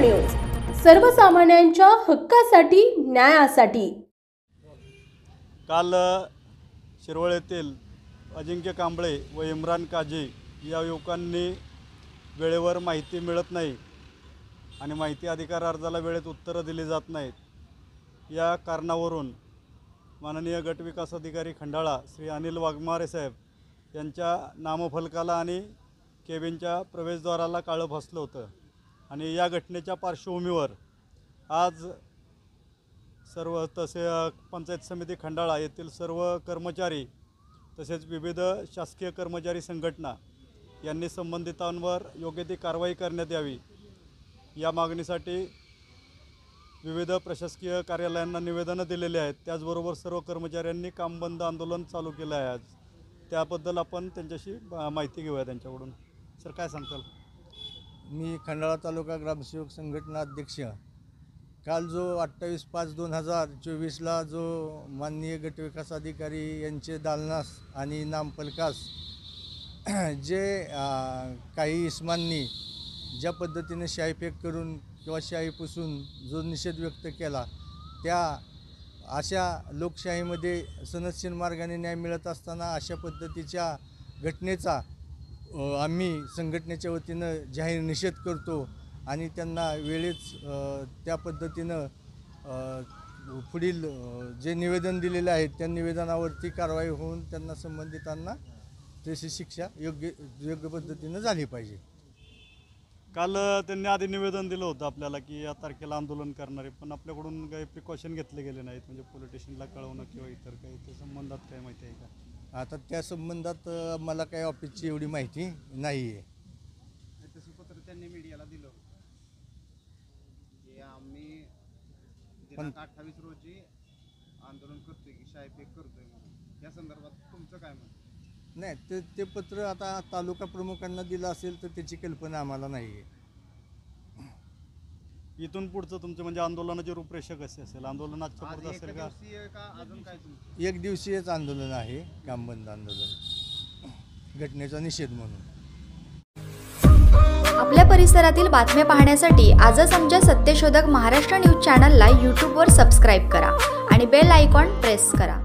News, सर्वसामान्यांच्या हक्कासाठी, न्यायासाठी। काल शिरवळ येथील अजिंक्य कांबळे व इम्रान काझी या युवकांनी वेळेवर माहिती मिळत नाही आणि माहिती अधिकार अर्जाला वेळेत उत्तरं दिली जात नाहीत, या कारणावरून माननीय गट विकास अधिकारी खंडाळा श्री अनिल वाघमारे साहेब यांच्या नामफलकाला आणि केबिनच्या प्रवेशद्वाराला काळं फासलं होतं। आणि या घटनेच्या पार्श्वभूमीवर आज सर्व तसे पंचायत समिती खंडाळा येथील सर्व कर्मचारी तसेच विविध शासकीय कर्मचारी संघटना यांनी संबंधितांवर योग्य ती कारवाई करण्यात यावी या मागणीसाठी विविध प्रशासकीय कार्यालयांना निवेदनं दिलेली आहेत। त्याचबरोबर सर्व कर्मचाऱ्यांनी काम बंद आंदोलन चालू केलं आहे। आज त्याबद्दल आपण त्यांच्याशी माहिती घेऊया त्यांच्याकडून। सर, काय सांगताल? मी खंडाळा तालुका ग्रामसेवक संघटना अध्यक्ष। काल जो 28/5/2024ला जो माननीय गटविकास अधिकारी यांचे दालनास आणि नामफलकास जे काही इस्मांनी ज्या पद्धतीने शाईफेक करून किंवा शाई पुसून जो निषेध व्यक्त केला, त्या अशा लोकशाहीमध्ये सनदशीर मार्गाने न्याय मिळत असताना अशा पद्धतीच्या घटनेचा आम्ही संघटनेच्या वतीनं जाहीर निषेध करतो आणि त्यांना वेळेच त्या पद्धतीनं पुढील जे निवेदन दिलेले आहे त्या निवेदनावरती कारवाई होऊन त्यांना संबंधितांना तशी शिक्षा योग्य पद्धतीनं झाली पाहिजे। काल त्यांनी आधी निवेदन दिलं होतं आपल्याला की या तारखेला आंदोलन करणारे, पण आपल्याकडून काही प्रिकॉशन घेतले गेले नाहीत, म्हणजे पोलीस स्टेशनला कळवणं किंवा इतर काही त्या संबंधात काय माहिती आहे का? आता त्या संबंधात मला काही ऑफिसची एवढी माहिती नाही आहे। तसं पत्र त्यांनी मीडियाला दिलं की आम्ही दिनांक 28 रोजी आंदोलन करतोय की शाईफेक करतोय म्हणून, या संदर्भात तुमचं काय म्हणणं? नाही, ते पत्र आता तालुका प्रमुखांना दिलं असेल तर त्याची कल्पना आम्हाला नाही आहे। इथून पुढचं तुमचं म्हणजे आंदोलनाची रूपरेषा कशी असेल? आंदोलनाच्या पुढचं असेल का अजून काय तुमचं? एक दिवसीयच आंदोलन आहे, काम बंद आंदोलन, घटनेचा निषेध म्हणून। आपल्या परिसरातील बातम्या पाहण्यासाठी आजच आमच्या सत्यशोधक महाराष्ट्र न्यूज चॅनलला यूट्यूबवर सबस्क्राईब करा आणि बेल आयकॉन प्रेस करा।